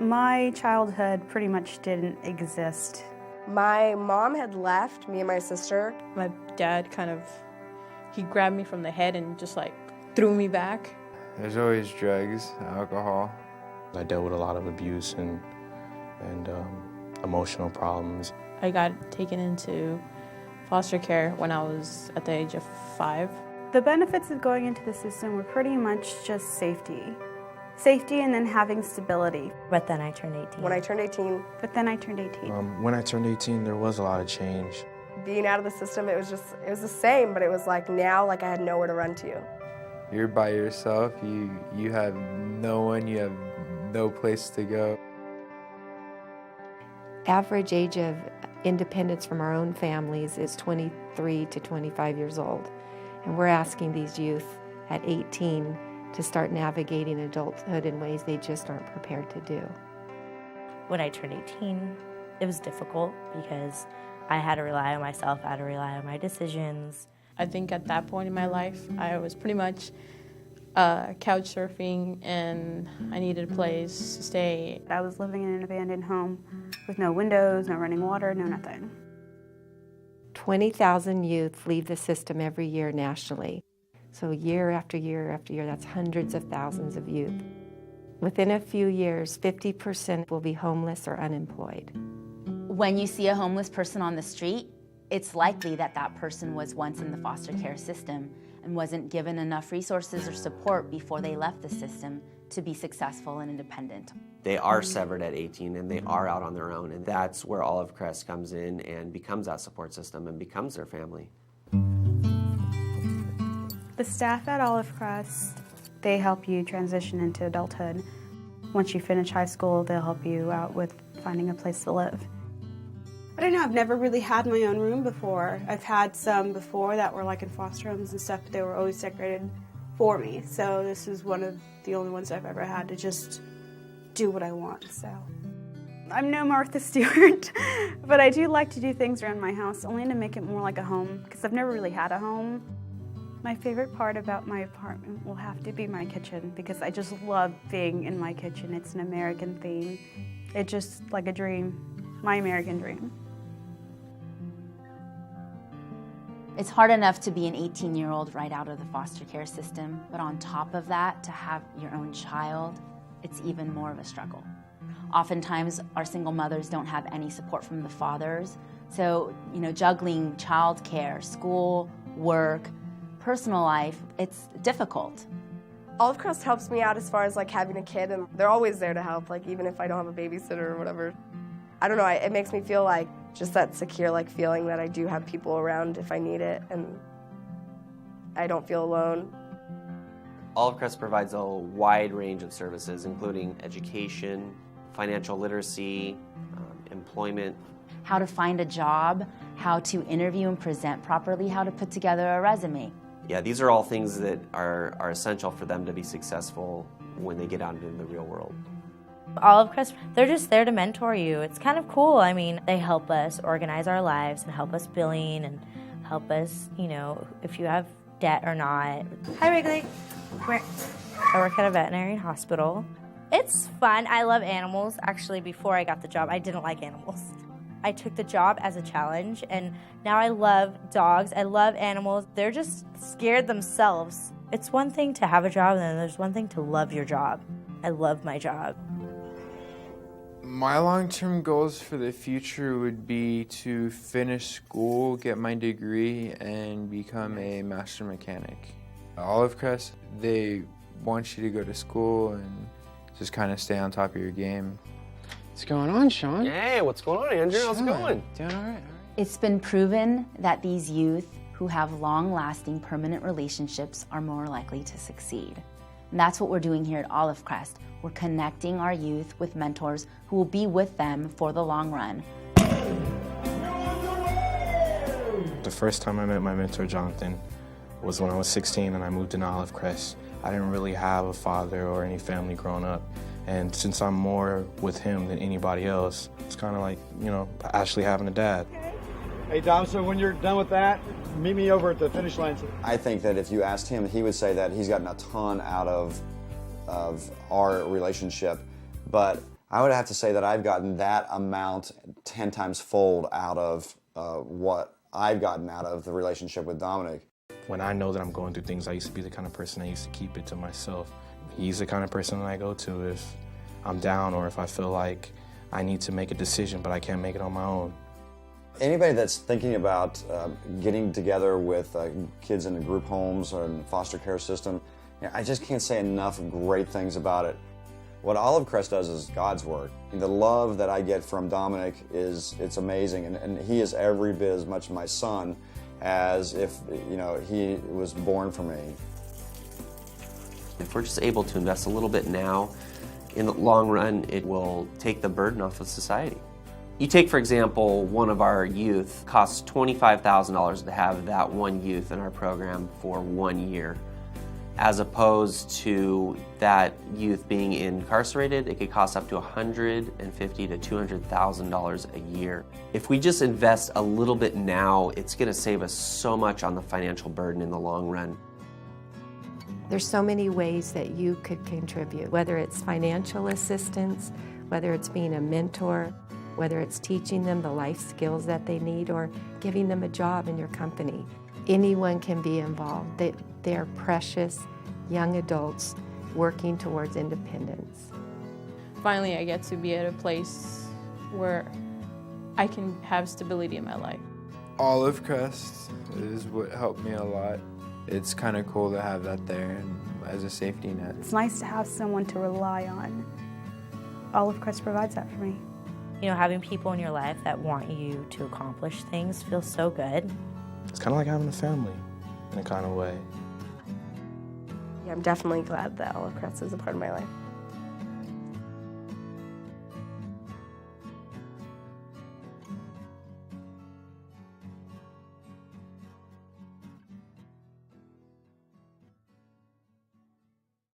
My childhood pretty much didn't exist. My mom had left, me and my sister. My dad he grabbed me from the head and just threw me back. There's always drugs, alcohol. I dealt with a lot of abuse and emotional problems. I got taken into foster care when I was at the age of 5. The benefits of going into the system were pretty much just safety. Safety and then having stability. But then I turned 18. When I turned 18. But then I turned 18. When I turned 18, there was a lot of change. Being out of the system, it was the same, but it was now I had nowhere to run to. You're by yourself, you have no one, you have no place to go. Average age of independence from our own families is 23 to 25 years old. And we're asking these youth at 18 to start navigating adulthood in ways they just aren't prepared to do. When I turned 18, it was difficult because I had to rely on myself, I had to rely on my decisions. I think at that point in my life, I was pretty much couch surfing and I needed a place to stay. I was living in an abandoned home with no windows, no running water, no nothing. 20,000 youth leave the system every year nationally. So year after year after year, that's hundreds of thousands of youth. Within a few years, 50% will be homeless or unemployed. When you see a homeless person on the street, it's likely that that person was once in the foster care system and wasn't given enough resources or support before they left the system to be successful and independent. They are severed at 18 and they are out on their own, and that's where Olive Crest comes in and becomes that support system and becomes their family. The staff at Olive Crest, they help you transition into adulthood. Once you finish high school, they'll help you out with finding a place to live. I don't know, I've never really had my own room before. I've had some before that were in foster homes and stuff, but they were always decorated for me. So this is one of the only ones I've ever had to just do what I want, so. I'm no Martha Stewart, but I do like to do things around my house, only to make it more like a home, because I've never really had a home. My favorite part about my apartment will have to be my kitchen, because I just love being in my kitchen. It's an American theme. It's just like a dream, my American dream. It's hard enough to be an 18-year-old right out of the foster care system, but on top of that, to have your own child, it's even more of a struggle. Oftentimes, our single mothers don't have any support from the fathers, so juggling childcare, school, work, personal life, it's difficult. Olive Crest helps me out as far as having a kid, and they're always there to help, even if I don't have a babysitter or whatever. I don't know, it makes me feel just that secure feeling that I do have people around if I need it, and I don't feel alone. Olive Crest provides a wide range of services, including education, financial literacy, employment. How to find a job, how to interview and present properly, how to put together a resume. Yeah, these are all things that are essential for them to be successful when they get out into the real world. Olive Crest, they're just there to mentor you. It's kind of cool. I mean, they help us organize our lives and help us billing and help us, if you have debt or not. Hi, Wrigley. I work at a veterinary hospital. It's fun. I love animals. Actually, before I got the job, I didn't like animals. I took the job as a challenge, and now I love dogs. I love animals. They're just scared themselves. It's one thing to have a job, and then there's one thing to love your job. I love my job. My long-term goals for the future would be to finish school, get my degree, and become a master mechanic. Olive Crest, they want you to go to school and just kind of stay on top of your game. What's going on, Sean? Hey, what's going on, Andrew? How's it going? Doing all right. It's been proven that these youth who have long-lasting permanent relationships are more likely to succeed. And that's what we're doing here at Olive Crest. We're connecting our youth with mentors who will be with them for the long run. The first time I met my mentor, Jonathan, was when I was 16 and I moved into Olive Crest. I didn't really have a father or any family growing up. And since I'm more with him than anybody else, it's kind of like, actually having a dad. Hey, Dom, so when you're done with that, meet me over at the finish line. I think that if you asked him, he would say that he's gotten a ton out of our relationship. But I would have to say that I've gotten that amount 10 times fold out of what I've gotten out of the relationship with Dominic. When I know that I'm going through things, I used to be the kind of person that used to keep it to myself. He's the kind of person that I go to if I'm down or if I feel like I need to make a decision but I can't make it on my own. Anybody that's thinking about getting together with kids in the group homes or in the foster care system, I just can't say enough great things about it. What Olive Crest does is God's work. The love that I get from Dominic it's amazing, and he is every bit as much my son as if he was born for me. If we're just able to invest a little bit now, in the long run, it will take the burden off of society. You take, for example, one of our youth, costs $25,000 to have that one youth in our program for 1 year. As opposed to that youth being incarcerated, it could cost up to $150,000 to $200,000 a year. If we just invest a little bit now, it's going to save us so much on the financial burden in the long run. There's so many ways that you could contribute, whether it's financial assistance, whether it's being a mentor, whether it's teaching them the life skills that they need, or giving them a job in your company. Anyone can be involved. They're precious young adults working towards independence. Finally, I get to be at a place where I can have stability in my life. Olive Crest is what helped me a lot. It's kind of cool to have that there and as a safety net. It's nice to have someone to rely on. Olive Crest provides that for me. You know, having people in your life that want you to accomplish things feels so good. It's kind of like having a family in a kind of way. Yeah, I'm definitely glad that Olive Crest is a part of my life.